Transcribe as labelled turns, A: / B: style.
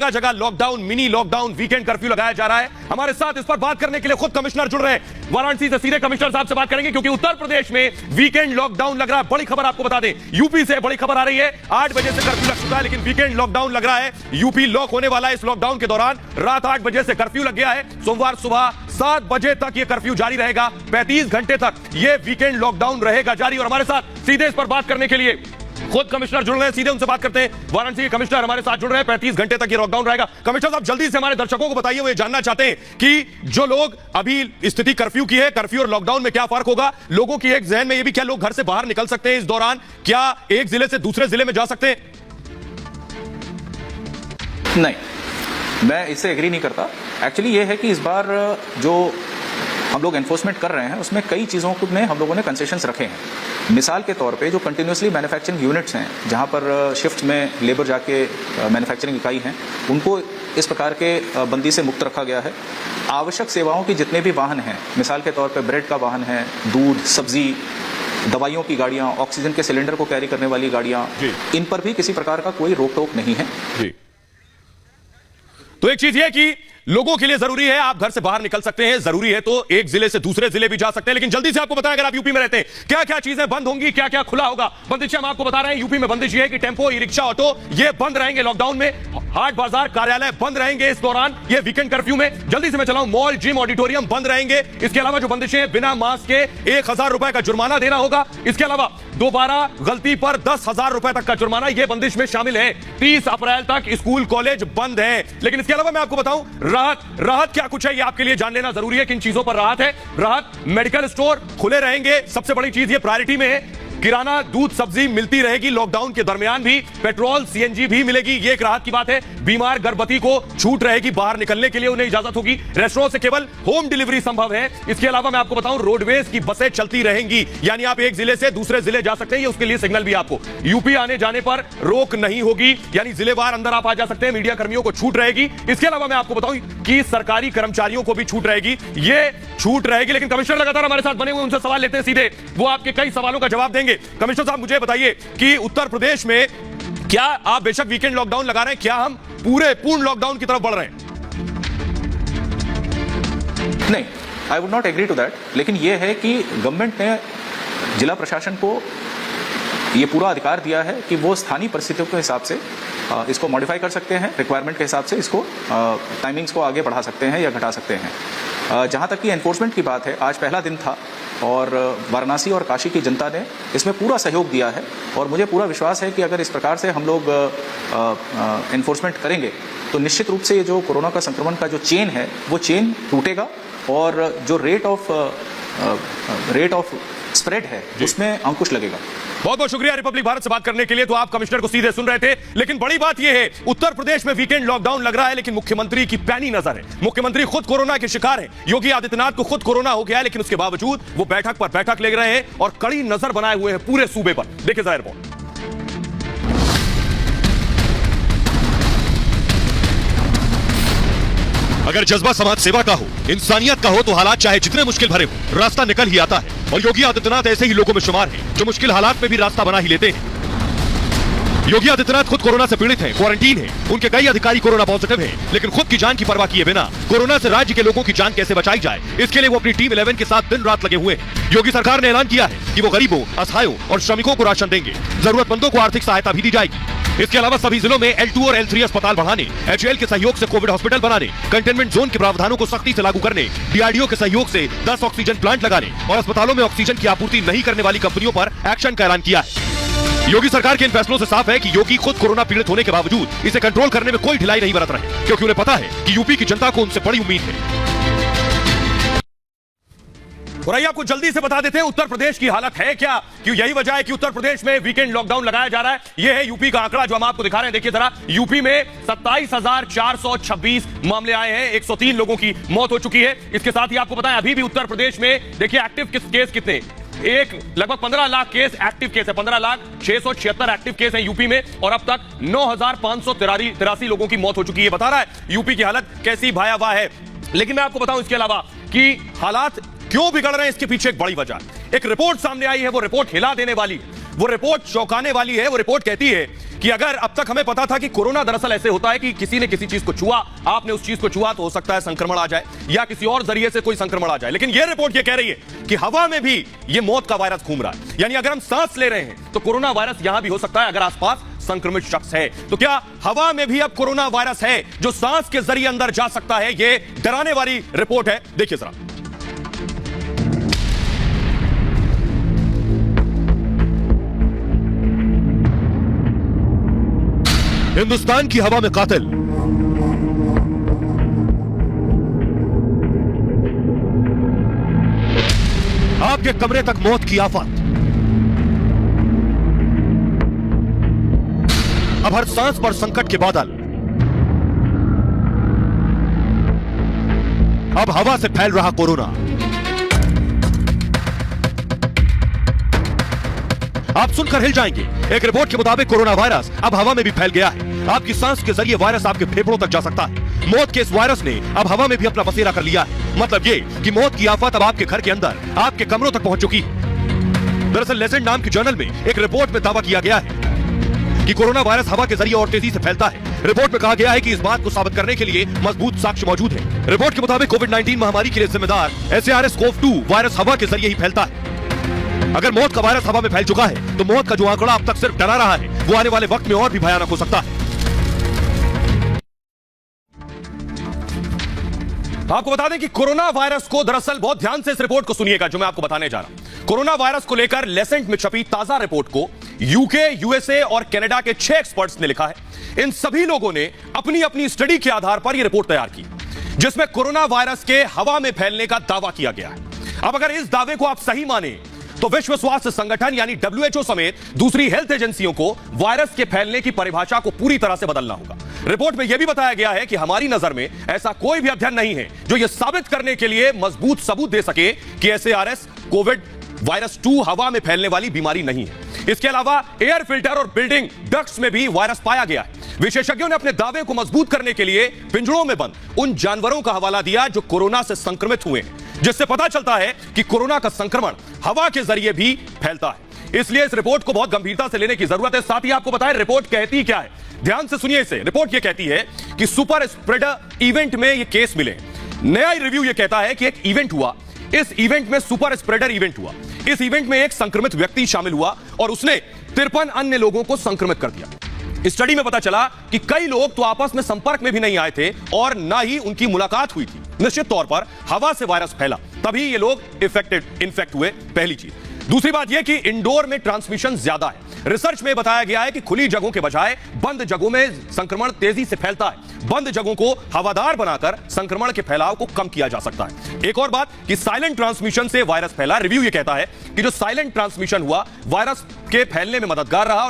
A: जगह जगह lockdown, mini lockdown, weekend curfew लगाया जा रहा है। हमारे साथ इस पर बात करने के लिए खुद कमिश्नर जुड़ रहे हैं। वाराणसी से सीधे कमिश्नर साहब से बात करेंगे, क्योंकि उत्तर प्रदेश में वीकेंड लॉकडाउन लग रहा है। बड़ी खबर आपको बता दें, यूपी से बड़ी खबर आ रही है। 8 बजे से कर्फ्यू लग चुका है, लेकिन वीकेंड लॉकडाउन लग रहा है। यूपी लॉक होने वाला है। इस लॉकडाउन के दौरान रात 8 बजे से कर्फ्यू लग गया है। सोमवार सुबह 7 बजे तक यह कर्फ्यू जारी रहेगा। 35 घंटे तक यह वीकेंड लॉकडाउन रहेगा जारी। और हमारे साथ सीधे इस पर बात करने के लिए खुद कमिश्नर जुड़ रहे हैं, सीधे उनसे बात करते हैं। वाराणसी के कमिश्नर हमारे साथ जुड़ रहे हैं। 35 घंटे तक ये लॉकडाउन रहेगा। कमिश्नर साहब, जल्दी से हमारे दर्शकों को बताइए, वो ये जानना चाहते हैं कि जो लोग अभी स्थिति कर्फ्यू की है, कर्फ्यू और लॉकडाउन में क्या फर्क होगा। लोगों की एक जहन में ये भी, क्या लोग घर से बाहर निकल सकते हैं इस दौरान, क्या एक जिले से दूसरे जिले में जा सकते हैं?
B: नहीं, मैं इससे एग्री नहीं करता। एक्चुअली ये है कि इस बार जो हम लोग एनफोर्समेंट कर रहे हैं उसमें कई चीज़ों में हम लोगों ने कंसेशंस रखे हैं। मिसाल के तौर पे जो कंटिन्यूसली मैन्युफैक्चरिंग यूनिट्स हैं, जहां पर शिफ्ट में लेबर जाके मैन्युफैक्चरिंग इकाई हैं, उनको इस प्रकार के बंदी से मुक्त रखा गया है। आवश्यक सेवाओं के जितने भी वाहन हैं, मिसाल के तौर पे ब्रेड का वाहन है, दूध, सब्जी, दवाइयों की गाड़ियां, ऑक्सीजन के सिलेंडर को कैरी करने वाली गाड़ियां, इन पर भी किसी प्रकार का कोई रोक टोक नहीं है।
A: जी। तो एक चीज यह कि लोगों के लिए जरूरी है आप घर से बाहर निकल सकते हैं, जरूरी है तो एक जिले से दूसरे जिले भी जा सकते हैं। लेकिन जल्दी से आपको बताएं, अगर आप यूपी में रहते हैं, क्या क्या चीजें बंद होंगी, क्या क्या खुला होगा। बंदिशें हम आपको बता रहे हैं। यूपी में बंदिश ये है कि टेंपो, ई रिक्शा, ऑटो ये बंद रहेंगे लॉकडाउन में। हाट बाजार, कार्यालय बंद रहेंगे इस दौरान, ये वीकेंड कर्फ्यू में। जल्दी से मैं चलाऊं, मॉल, जिम, ऑडिटोरियम बंद रहेंगे। इसके अलावा जो बंदिशें, बिना मास्क के 1000 रुपए का जुर्माना देना होगा। इसके अलावा दोबारा गलती पर 10,000 रुपए तक का जुर्माना, यह बंदिश में शामिल है। 30 अप्रैल तक स्कूल कॉलेज बंद है। लेकिन इसके अलावा मैं आपको बताऊं, राहत क्या कुछ है, ये आपके लिए जान लेना जरूरी है। किन चीजों पर राहत है? राहत, मेडिकल स्टोर खुले रहेंगे। सबसे बड़ी चीज ये प्रायोरिटी में है। किराना, दूध, सब्जी मिलती रहेगी लॉकडाउन के दरमियान भी। पेट्रोल, सीएनजी भी मिलेगी, ये एक राहत की बात है। बीमार, गर्भवती को छूट रहेगी, बाहर निकलने के लिए उन्हें इजाजत होगी। रेस्टोरेंट से केवल होम डिलीवरी संभव है। इसके अलावा मैं आपको बताऊं, रोडवेज की बसें चलती रहेंगी, यानी आप एक जिले से दूसरे जिले जा सकते हैं। ये उसके लिए सिग्नल भी आपको यूपी आने जाने पर रोक नहीं होगी, यानी जिलेवार अंदर आप आ जा सकते हैं। मीडिया कर्मियों को छूट रहेगी। इसके अलावा मैं आपको बताऊं कि सरकारी कर्मचारियों को भी छूट रहेगी, ये छूट रहेगी। लेकिन कमिश्नर लगातार हमारे साथ बने हुए, उनसे सवाल लेते हैं सीधे, वो आपके कई सवालों का जवाब देंगे। कमिश्नर साहब, मुझे बताइए कि उत्तर प्रदेश में क्या आप बेशक वीकेंड लॉकडाउन लगा रहे हैं, क्या हम पूर्ण लॉकडाउन की तरफ बढ़ रहे हैं?
B: नहीं, I would not agree to that. लेकिन यह है कि गवर्नमेंट ने जिला प्रशासन को ये पूरा अधिकार दिया है कि वो स्थानीय परिस्थितियों के हिसाब से इसको मॉडिफाई कर सकते हैं, रिक्वायरमेंट के हिसाब से इसको टाइमिंग्स को आगे बढ़ा सकते हैं या घटा सकते हैं। जहाँ तक कि एनफोर्समेंट की बात है, आज पहला दिन था और वाराणसी और काशी की जनता ने इसमें पूरा सहयोग दिया है। और मुझे पूरा विश्वास है कि अगर इस प्रकार से हम लोग एनफोर्समेंट करेंगे तो निश्चित रूप से ये जो कोरोना का संक्रमण का जो चेन है वो चेन टूटेगा और जो रेट ऑफ स्प्रेड है उसमें अंकुश लगेगा।
A: बहुत बहुत शुक्रिया रिपब्लिक भारत से बात करने के लिए। तो आप कमिश्नर को सीधे सुन रहे थे, लेकिन बड़ी बात यह है, उत्तर प्रदेश में वीकेंड लॉकडाउन लग रहा है, लेकिन मुख्यमंत्री की पैनी नजर है। मुख्यमंत्री खुद कोरोना के शिकार हैं। योगी आदित्यनाथ को खुद कोरोना हो गया है, लेकिन उसके बावजूद वो बैठक पर बैठक ले रहे हैं और कड़ी नजर बनाए हुए हैं पूरे सूबे पर। देखिए जरा रिपोर्ट। अगर जज्बा समाज सेवा का हो, इंसानियत का हो, तो हालात चाहे जितने मुश्किल भरे हो, रास्ता निकल ही आता है। और योगी आदित्यनाथ ऐसे ही लोगों में शुमार हैं जो मुश्किल हालात में भी रास्ता बना ही लेते हैं। योगी आदित्यनाथ खुद कोरोना से पीड़ित हैं, क्वारंटीन हैं। उनके कई अधिकारी कोरोना पॉजिटिव हैं, लेकिन खुद की जान की परवाह किए बिना कोरोना से राज्य के लोगों की जान कैसे बचाई जाए, इसके लिए वो अपनी टीम 11 के साथ दिन रात लगे हुए हैं। योगी सरकार ने ऐलान किया है कि वो गरीबों, असहायों और श्रमिकों को राशन देंगे। जरूरतमंदों को आर्थिक सहायता भी दी जाएगी। इसके अलावा सभी जिलों में L2 और L3 अस्पताल बढ़ाने, HAL के सहयोग से कोविड हॉस्पिटल बनाने, कंटेनमेंट जोन के प्रावधानों को सख्ती से लागू करने, DRDO के सहयोग से 10 ऑक्सीजन प्लांट लगाने और अस्पतालों में ऑक्सीजन की आपूर्ति नहीं करने वाली कंपनियों पर एक्शन का ऐलान किया है। योगी सरकार के इन फैसलों से साफ है कि योगी खुद कोरोना पीड़ित होने के बावजूद इसे कंट्रोल करने में कोई ढिलाई नहीं बरत रहे, क्योंकि उन्हें पता है कि यूपी की जनता को उनसे बड़ी उम्मीद है। और आइए आपको जल्दी से बता देते हैं उत्तर प्रदेश की हालत है क्या, क्यों यही वजह है कि उत्तर प्रदेश में वीकेंड लॉकडाउन लगाया जा रहा है। यह है यूपी का आंकड़ा जो हम आपको दिखा रहे हैं। देखिए जरा, यूपी में 27,426 मामले आए हैं, 103 लोगों की मौत हो चुकी है। इसके साथ ही आपको बताएं, अभी भी उत्तर प्रदेश में देखिए एक्टिव केस कितने, लगभग 15 लाख केस एक्टिव केस है। 15,676 एक्टिव केस हैं यूपी में और अब तक 9,583 लोगों की मौत हो चुकी है। बता रहा है यूपी की हालत कैसी भयावह है। लेकिन मैं आपको बताऊं इसके अलावा कि हालात क्यों बिगड़ रहे हैं, इसके पीछे एक बड़ी वजह। एक रिपोर्ट सामने आई है, वो रिपोर्ट हिला देने वाली है, वो रिपोर्ट चौंकाने वाली है। वो रिपोर्ट कहती है कि अगर अब तक हमें पता था कि कोरोना दरअसल ऐसे होता है कि किसी ने किसी चीज को छुआ, आपने उस चीज को छुआ तो हो सकता है संक्रमण आ जाए या किसी और जरिए से कोई संक्रमण आ जाए, लेकिन यह रिपोर्ट यह कह रही है कि हवा में भी यह मौत का वायरस घूम रहा है। यानी अगर हम सांस ले रहे हैं तो कोरोना वायरस यहां भी हो सकता है अगर आसपास संक्रमित शख्स है। तो क्या हवा में भी अब कोरोना वायरस है जो सांस के जरिए अंदर जा सकता है? यह डराने वाली रिपोर्ट है, देखिए जरा।
C: हिंदुस्तान की हवा में कातिल, आपके कमरे तक मौत की आफत, अब हर सांस पर संकट के बादल, अब हवा से फैल रहा कोरोना। आप सुनकर हिल जाएंगे। एक रिपोर्ट के मुताबिक कोरोना वायरस अब हवा में भी फैल गया है। आपकी सांस के जरिए वायरस आपके फेफड़ों तक जा सकता है। मौत के इस वायरस ने अब हवा में भी अपना बसेरा कर लिया है। मतलब ये कि मौत की आफत अब आपके घर के अंदर, आपके कमरों तक पहुंच चुकी है। दरअसल लेसेंट नाम की जर्नल में एक रिपोर्ट में दावा किया गया है कि कोरोना वायरस हवा के जरिए और तेजी से फैलता है। रिपोर्ट में कहा गया है कि इस बात को साबित करने के लिए मजबूत साक्ष्य मौजूद है। रिपोर्ट के मुताबिक कोविड-19 महामारी के लिए जिम्मेदार SARS-CoV-2 वायरस हवा के जरिए ही फैलता है। अगर मौत का वायरस हवा में फैल चुका है तो मौत का जो आंकड़ा अब तक सिर्फ डरा रहा है वो आने वाले वक्त में और भी भयानक हो सकता है।
A: आपको बता दें कि कोरोना वायरस को दरअसल बहुत ध्यान से इस रिपोर्ट को सुनिएगा जो मैं आपको बताने जा रहा हूं। कोरोना वायरस को लेकर लेसेंट में छपी ताजा रिपोर्ट को यूके, USA और कनाडा के 6 एक्सपर्ट्स ने लिखा है। इन सभी लोगों ने अपनी अपनी स्टडी के आधार पर यह रिपोर्ट तैयार की जिसमें कोरोना वायरस के हवा में फैलने का दावा किया गया है। अब अगर इस दावे को आप सही माने तो विश्व स्वास्थ्य संगठन यानी WHO समेत दूसरी हेल्थ एजेंसियों को वायरस के फैलने की परिभाषा को पूरी तरह से बदलना होगा। रिपोर्ट में यह भी बताया गया है कि हमारी नजर में ऐसा कोई भी अध्ययन नहीं है जो यह साबित करने के लिए मजबूत सबूत दे सके कि SARS कोविड वायरस 2 हवा में फैलने वाली बीमारी नहीं है। इसके अलावा एयर फिल्टर और बिल्डिंग डक्ट्स में भी वायरस पाया गया है। विशेषज्ञों ने अपने दावे को मजबूत करने के लिए पिंजरों में बंद उन जानवरों का हवाला दिया जो कोरोना से संक्रमित हुए हैं, जिससे पता चलता है कि कोरोना का संक्रमण हवा के जरिए भी फैलता है। इसलिए इस रिपोर्ट को बहुत गंभीरता से लेने की जरूरत है। साथ ही आपको बताएं रिपोर्ट कहती क्या है, ध्यान से सुनिए इसे। रिपोर्ट यह कहती है कि सुपर स्प्रेडर इवेंट में ये केस मिले। नया रिव्यू यह कहता है कि एक इवेंट हुआ, इस इवेंट में सुपर स्प्रेडर इवेंट हुआ। इस इवेंट में एक संक्रमित व्यक्ति शामिल हुआ और उसने 53 अन्य लोगों को संक्रमित कर दिया। स्टडी में पता चला कि कई लोग तो आपस में संपर्क में भी नहीं आए थे और ना ही उनकी मुलाकात हुई थी। निश्चित तौर पर हवा से वायरस फैला, तभी ये लोग इन्फेक्ट हुए, पहली चीज। दूसरी बात यह कि इंडोर में ट्रांसमिशन ज्यादा है। रिसर्च में बताया गया है कि खुली जगहों के बजाय बंद जगहों में संक्रमण तेजी से फैलता है। बंद जगहों को हवादार बनाकर संक्रमण के फैलाव को कम किया जा सकता है। एक और बात कि साइलेंट ट्रांसमिशन से वायरस फैला। रिव्यू यह कहता है कि जो साइलेंट ट्रांसमिशन हुआ वायरस के फैलने में मददगार रहा।